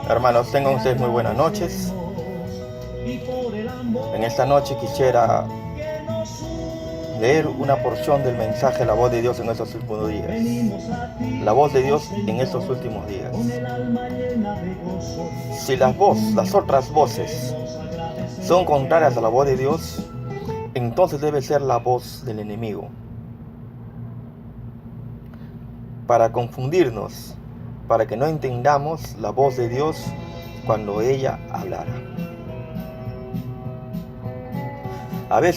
Hermanos, tengan ustedes muy buenas noches. En esta noche quisiera leer una porción del mensaje de la voz de Dios en estos últimos días. La voz de Dios en estos últimos días. Si las otras voces son contrarias a la voz de Dios, entonces debe ser la voz del enemigo, para confundirnos, para que no entendamos la voz de Dios cuando ella hablara.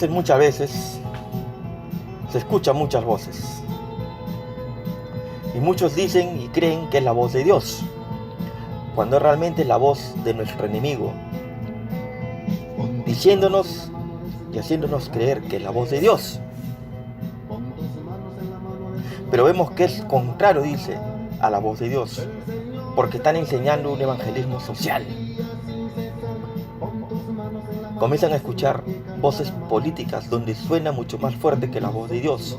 Muchas veces, se escuchan muchas voces. Y muchos dicen y creen que es la voz de Dios, cuando realmente es la voz de nuestro enemigo, diciéndonos y haciéndonos creer que es la voz de Dios. Pero vemos que es contrario, dice, a la voz de Dios, porque están enseñando un evangelismo social. Comienzan a escuchar voces políticas donde suena mucho más fuerte que la voz de Dios,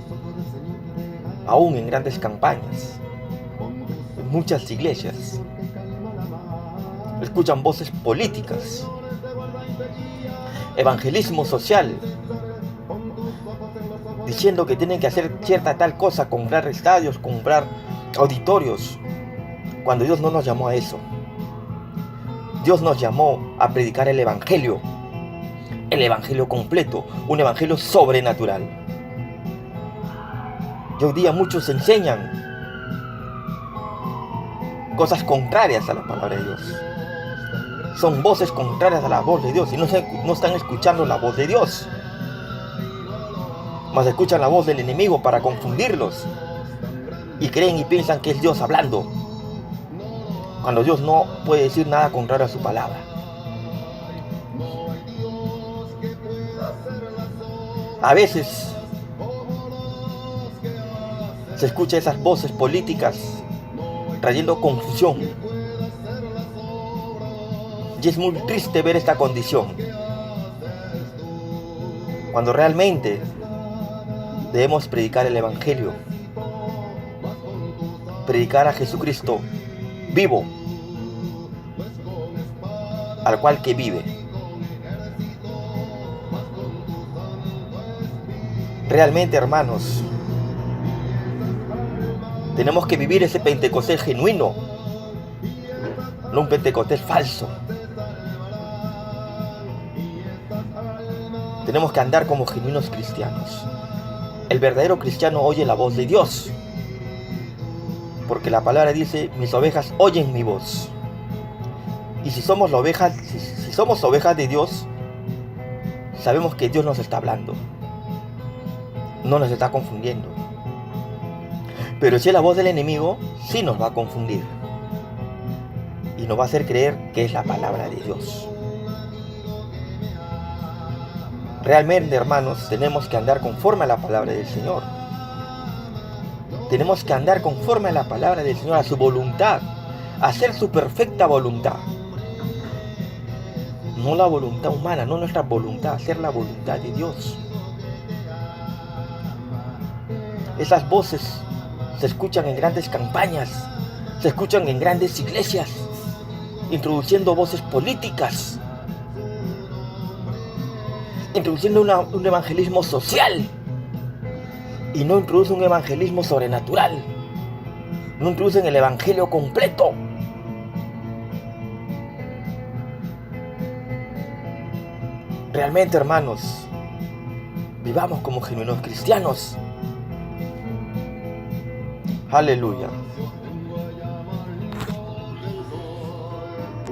aún en grandes campañas, en muchas iglesias. Escuchan voces políticas, evangelismo social, diciendo que tienen que hacer cierta tal cosa, comprar estadios, comprar auditorios, cuando Dios no nos llamó a eso. Dios nos llamó a predicar el evangelio completo, un evangelio sobrenatural. Y hoy día muchos enseñan cosas contrarias a la palabra de Dios. Son voces contrarias a la voz de Dios y no están escuchando la voz de Dios, mas escuchan la voz del enemigo para confundirlos, y creen y piensan que es Dios hablando, cuando Dios no puede decir nada contrario a su palabra. A veces se escucha esas voces políticas trayendo confusión, y es muy triste ver esta condición, cuando realmente debemos predicar el evangelio, predicar a Jesucristo vivo, al cual que vive. Realmente, hermanos, tenemos que vivir ese Pentecostés genuino, no un Pentecostés falso. Tenemos que andar como genuinos cristianos. El verdadero cristiano oye la voz de Dios, porque la palabra dice: mis ovejas oyen mi voz. Y si somos ovejas de Dios, sabemos que Dios nos está hablando, no nos está confundiendo. Pero si es la voz del enemigo, sí nos va a confundir y nos va a hacer creer que es la palabra de Dios. Realmente, hermanos, tenemos que andar conforme a la palabra del Señor. Tenemos que andar conforme a la palabra del Señor, a su voluntad, a hacer su perfecta voluntad. No la voluntad humana, no nuestra voluntad, hacer la voluntad de Dios. Esas voces se escuchan en grandes campañas, se escuchan en grandes iglesias, introduciendo voces políticas, introduciendo un evangelismo social, y no introducen un evangelismo sobrenatural, no introducen el evangelio completo. Realmente, hermanos, vivamos como genuinos cristianos. Aleluya.